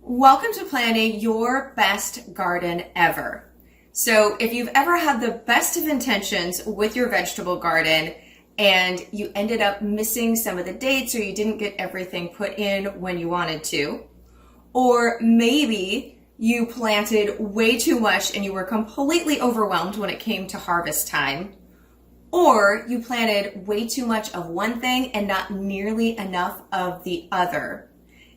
Welcome to planning your best garden ever. So if you've ever had the best of intentions with your vegetable garden and you ended up missing some of the dates or you didn't get everything put in when you wanted to, or maybe you planted way too much and you were completely overwhelmed when it came to harvest time, or you planted way too much of one thing and not nearly enough of the other.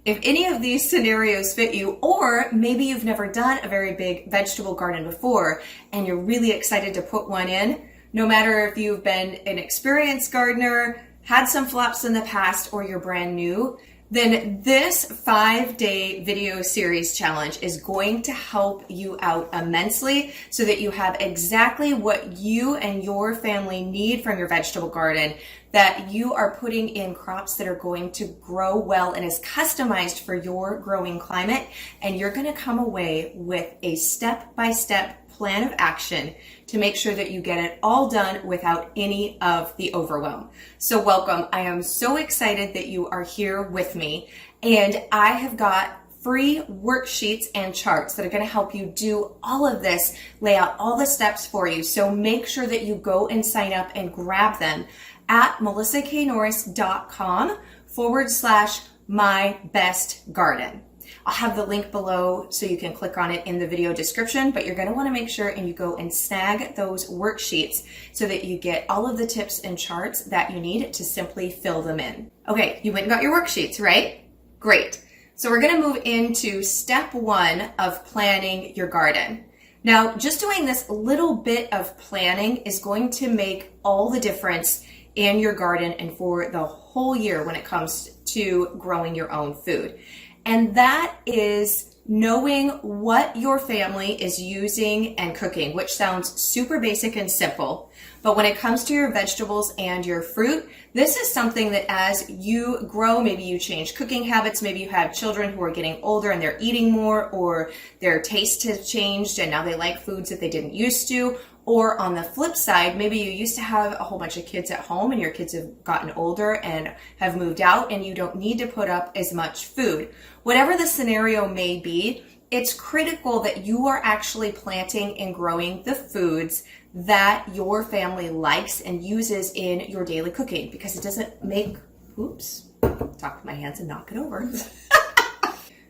If any of these scenarios fit you, or maybe you've never done a very big vegetable garden before and you're really excited to put one in, no matter if you've been an experienced gardener, had some flops in the past, or you're brand new, then this 5-day video series challenge is going to help you out immensely so that you have exactly what you and your family need from your vegetable garden, that you are putting in crops that are going to grow well and is customized for your growing climate, and you're going to come away with a step-by-step plan of action to make sure that you get it all done without any of the overwhelm. So welcome. I am so excited that you are here with me, and I have got free worksheets and charts that are going to help you do all of this, lay out all the steps for you. So make sure that you go and sign up and grab them at melissaknorris.com/mybestgarden. I'll have the link below so you can click on it in the video description, but you're going to want to make sure and you go and snag those worksheets so that you get all of the tips and charts that you need to simply fill them in. Okay, you went and got your worksheets, right? Great. So we're going to move into step 1 of planning your garden. Now, just doing this little bit of planning is going to make all the difference in your garden and for the whole year when it comes to growing your own food. And that is knowing what your family is using and cooking, which sounds super basic and simple. But when it comes to your vegetables and your fruit, this is something that as you grow, maybe you change cooking habits, maybe you have children who are getting older and they're eating more, or their taste has changed and now they like foods that they didn't used to. Or on the flip side, maybe you used to have a whole bunch of kids at home and your kids have gotten older and have moved out and you don't need to put up as much food. Whatever the scenario may be, it's critical that you are actually planting and growing the foods that your family likes and uses in your daily cooking, because it doesn't make, talk with my hands and knock it over.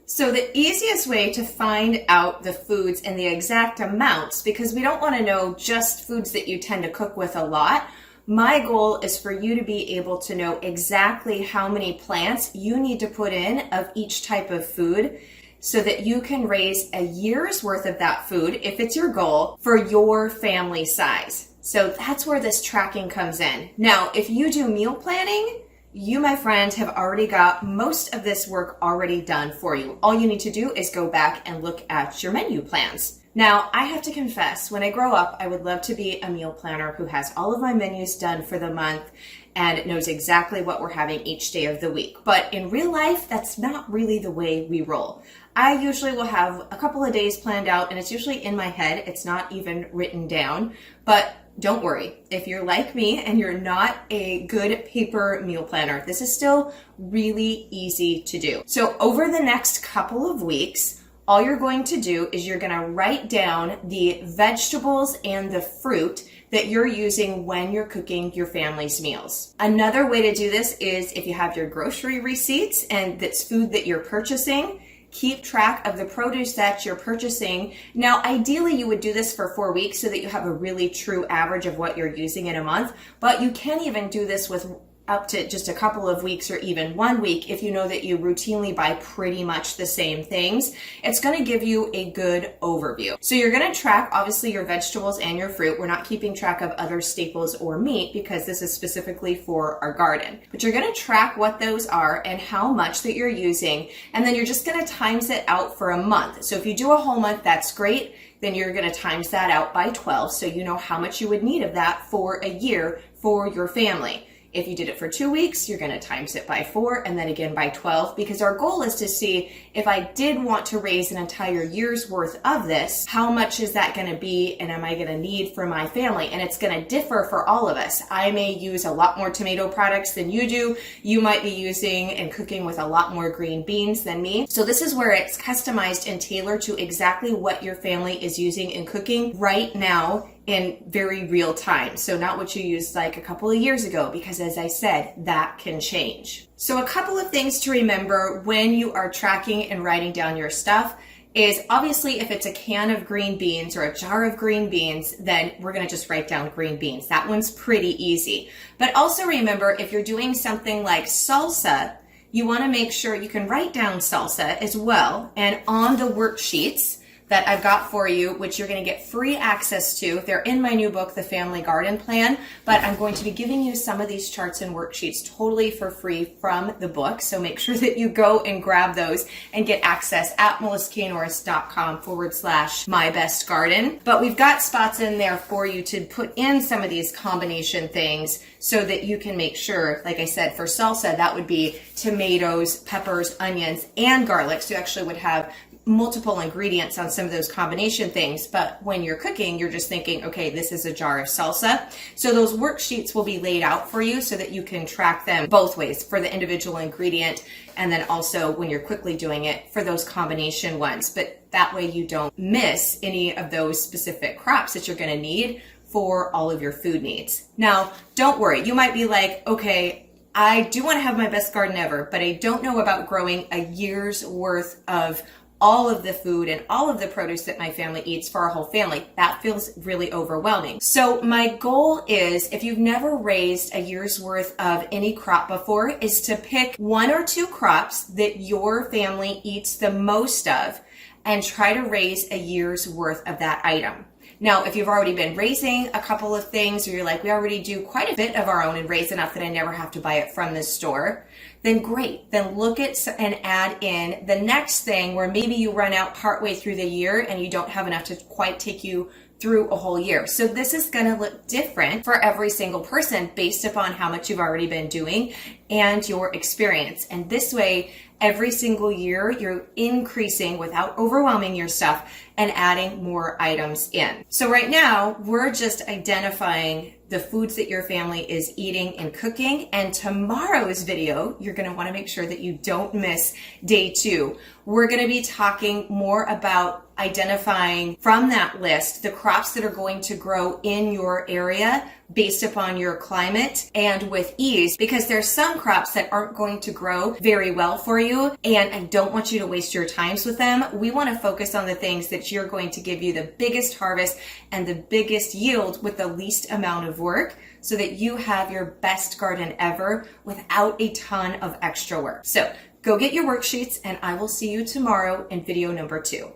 So the easiest way to find out the foods and the exact amounts, because we don't want to know just foods that you tend to cook with a lot, my goal is for you to be able to know exactly how many plants you need to put in of each type of food so that you can raise a year's worth of that food, if it's your goal, for your family size. So that's where this tracking comes in. Now, if you do meal planning, you, my friend, have already got most of this work already done for you. All you need to do is go back and look at your menu plans. Now, I have to confess, when I grow up, I would love to be a meal planner who has all of my menus done for the month and knows exactly what we're having each day of the week. But in real life, that's not really the way we roll. I usually will have a couple of days planned out, and it's usually in my head. It's not even written down. But don't worry, if you're like me and you're not a good paper meal planner, this is still really easy to do. So over the next couple of weeks, all you're going to do is you're going to write down the vegetables and the fruit that you're using when you're cooking your family's meals. Another way to do this is if you have your grocery receipts and that's food that you're purchasing, keep track of the produce that you're purchasing. Now, ideally, you would do this for 4 weeks so that you have a really true average of what you're using in a month, but you can even do this with up to just a couple of weeks or even 1 week if you know that you routinely buy pretty much the same things. It's going to give you a good overview. So you're going to track, obviously, your vegetables and your fruit. We're not keeping track of other staples or meat because this is specifically for our garden. But you're going to track what those are and how much that you're using, and then you're just going to times it out for a month. So if you do a whole month, that's great. Then you're going to times that out by 12 so you know how much you would need of that for a year for your family. If you did it for 2 weeks, you're going to times it by 4 and then again by 12, because our goal is to see if I did want to raise an entire year's worth of this, how much is that going to be and am I going to need for my family? And it's going to differ for all of us. I may use a lot more tomato products than you do. You might be using and cooking with a lot more green beans than me. So this is where it's customized and tailored to exactly what your family is using and cooking right now in very real time. So not what you used like a couple of years ago, because as I said, that can change. So a couple of things to remember when you are tracking and writing down your stuff is obviously if it's a can of green beans or a jar of green beans, then we're going to just write down green beans. That one's pretty easy. But also remember, if you're doing something like salsa, you want to make sure you can write down salsa as well. And on the worksheets that I've got for you, which you're going to get free access to. They're in my new book, The Family Garden Plan, but I'm going to be giving you some of these charts and worksheets totally for free from the book. So make sure that you go and grab those and get access at melissaknorris.com/mybestgarden. But we've got spots in there for you to put in some of these combination things so that you can make sure, like I said, for salsa, that would be tomatoes, peppers, onions, and garlic. So you actually would have multiple ingredients on some of those combination things, but when you're cooking, you're just thinking, okay, this is a jar of salsa. So those worksheets will be laid out for you so that you can track them both ways for the individual ingredient and then also when you're quickly doing it for those combination ones. But that way you don't miss any of those specific crops that you're going to need for all of your food needs. Now, don't worry. You might be like, okay, I do want to have my best garden ever, but I don't know about growing a year's worth of all of the food and all of the produce that my family eats for our whole family. That feels really overwhelming. So my goal is, if you've never raised a year's worth of any crop before, is to pick 1 or 2 crops that your family eats the most of and try to raise a year's worth of that item. Now, if you've already been raising a couple of things, or you're like, we already do quite a bit of our own and raise enough that I never have to buy it from the store, then great. Then look at and add in the next thing where maybe you run out partway through the year and you don't have enough to quite take you through a whole year. So this is going to look different for every single person based upon how much you've already been doing and your experience. And this way, every single year, you're increasing without overwhelming your stuff and adding more items in. So right now, we're just identifying the foods that your family is eating and cooking. And tomorrow's video, you're going to want to make sure that you don't miss day 2. We're going to be talking more about identifying from that list the crops that are going to grow in your area based upon your climate and with ease, because there's some crops that aren't going to grow very well for you, and I don't want you to waste your times with them. We want to focus on the things that you're going to give you the biggest harvest and the biggest yield with the least amount of work, so that you have your best garden ever without a ton of extra work. So go get your worksheets, and I will see you tomorrow in video number 2.